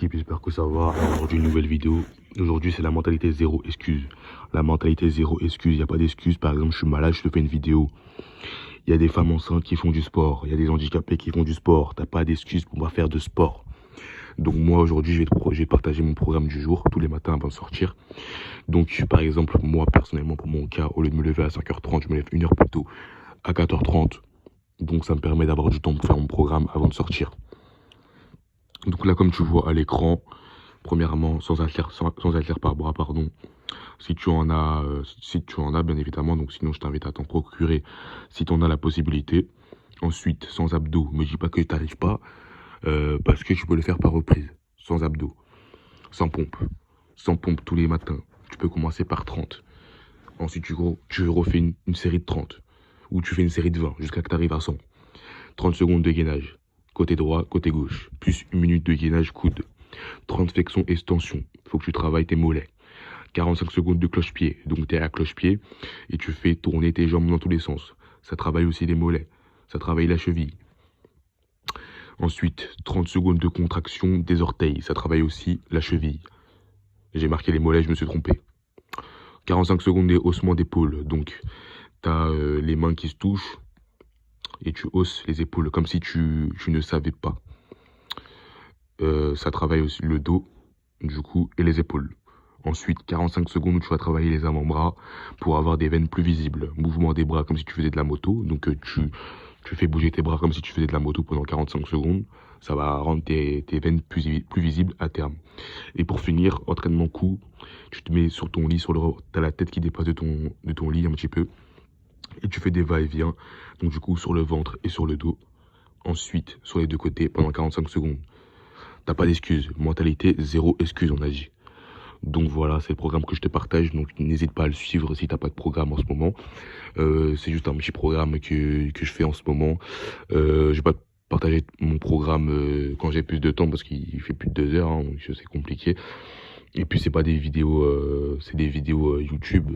l'équipe, j'espère que ça va. Aujourd'hui, une nouvelle vidéo. Aujourd'hui, c'est la mentalité zéro excuse. La mentalité zéro excuse, il n'y a pas d'excuse. Par exemple, je suis malade, je te fais une vidéo. Il y a des femmes enceintes qui font du sport. Il y a des handicapés qui font du sport. T'as pas d'excuse pour pas faire de sport. Donc moi, aujourd'hui, je vais partager mon programme du jour, tous les matins avant de sortir. Donc, par exemple, moi, personnellement, pour mon cas, au lieu de me lever à 5h30, je me lève une heure plus tôt, à 4h30. Donc, ça me permet d'avoir du temps pour faire mon programme avant de sortir. Donc là, comme tu vois à l'écran, premièrement, sans haltère par bras, pardon. Si tu en as, bien évidemment, donc sinon je t'invite à t'en procurer si tu en as la possibilité. Ensuite, sans abdos, me dis pas que tu n'arrives pas, parce que tu peux le faire par reprise, sans abdos, sans pompe, tous les matins. Tu peux commencer par 30. Ensuite, tu refais une série de 30, ou tu fais une série de 20, jusqu'à que tu arrives à 100. 30 secondes de gainage, côté droit, côté gauche, plus 1 minute de gainage coude. 30 flexions extension, faut que tu travailles tes mollets. 45 secondes de cloche-pied, donc tu es à cloche-pied et tu fais tourner tes jambes dans tous les sens. Ça travaille aussi les mollets, ça travaille la cheville. Ensuite, 30 secondes de contraction des orteils, ça travaille aussi la cheville. J'ai marqué les mollets, je me suis trompé. 45 secondes de haussement d'épaule, donc tu as les mains qui se touchent et tu hausses les épaules comme si tu ne savais pas. Ça travaille aussi le dos, du coup, et les épaules. Ensuite, 45 secondes où tu vas travailler les avant-bras pour avoir des veines plus visibles. Mouvement des bras comme si tu faisais de la moto. Donc tu fais bouger tes bras comme si tu faisais de la moto pendant 45 secondes. Ça va rendre tes veines plus visibles à terme. Et pour finir, entraînement cou, tu te mets sur ton lit, tu as la tête qui dépasse de ton lit un petit peu. Et tu fais des va-et-vient, donc du coup sur le ventre et sur le dos. Ensuite, sur les deux côtés pendant 45 secondes. T'as pas d'excuses. Mentalité zéro excuse, on a dit. Donc voilà, c'est le programme que je te partage. Donc n'hésite pas à le suivre si t'as pas de programme en ce moment. C'est juste un petit programme que je fais en ce moment. Je vais pas partager mon programme quand j'ai plus de temps parce qu'il fait plus de 2 heures, hein, donc c'est compliqué. Et puis c'est pas des vidéos, c'est des vidéos YouTube.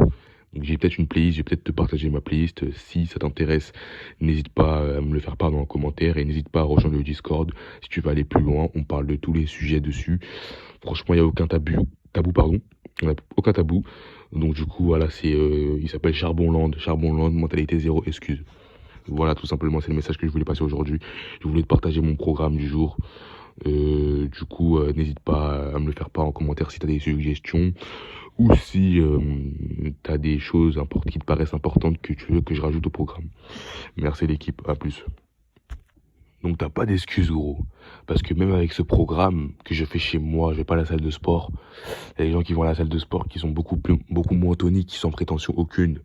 Donc j'ai peut-être une playlist, je vais peut-être te partager ma playlist. Si ça t'intéresse, n'hésite pas à me le faire part dans les commentaires et n'hésite pas à rejoindre le Discord. Si tu veux aller plus loin, on parle de tous les sujets dessus. Franchement, il n'y a aucun tabou, on n'a aucun tabou. Donc du coup, voilà, il s'appelle Charbonland, mentalité zéro excuse. Voilà, tout simplement, c'est le message que je voulais passer aujourd'hui. Je voulais te partager mon programme du jour. Du coup, n'hésite pas à me le faire part en commentaire si tu as des suggestions ou si tu as des choses qui te paraissent importantes que tu veux que je rajoute au programme. Merci l'équipe, à plus. Donc t'as pas d'excuses, gros, parce que même avec ce programme que je fais chez moi, je vais pas à la salle de sport. Il y a des gens qui vont à la salle de sport qui sont beaucoup moins toniques, sans prétention aucune.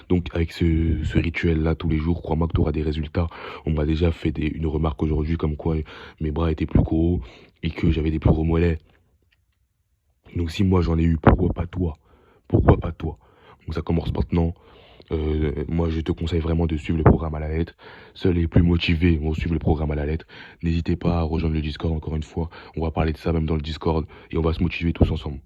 Donc avec ce rituel-là tous les jours, crois-moi que tu auras des résultats. On m'a déjà fait une remarque aujourd'hui comme quoi mes bras étaient plus gros et que j'avais des plus gros mollets. Donc si moi j'en ai eu, pourquoi pas toi? Pourquoi pas toi? Donc ça commence maintenant. Moi je te conseille vraiment de suivre le programme à la lettre. Seuls les plus motivés vont suivre le programme à la lettre. N'hésitez pas à rejoindre le Discord encore une fois. On va parler de ça même dans le Discord et on va se motiver tous ensemble.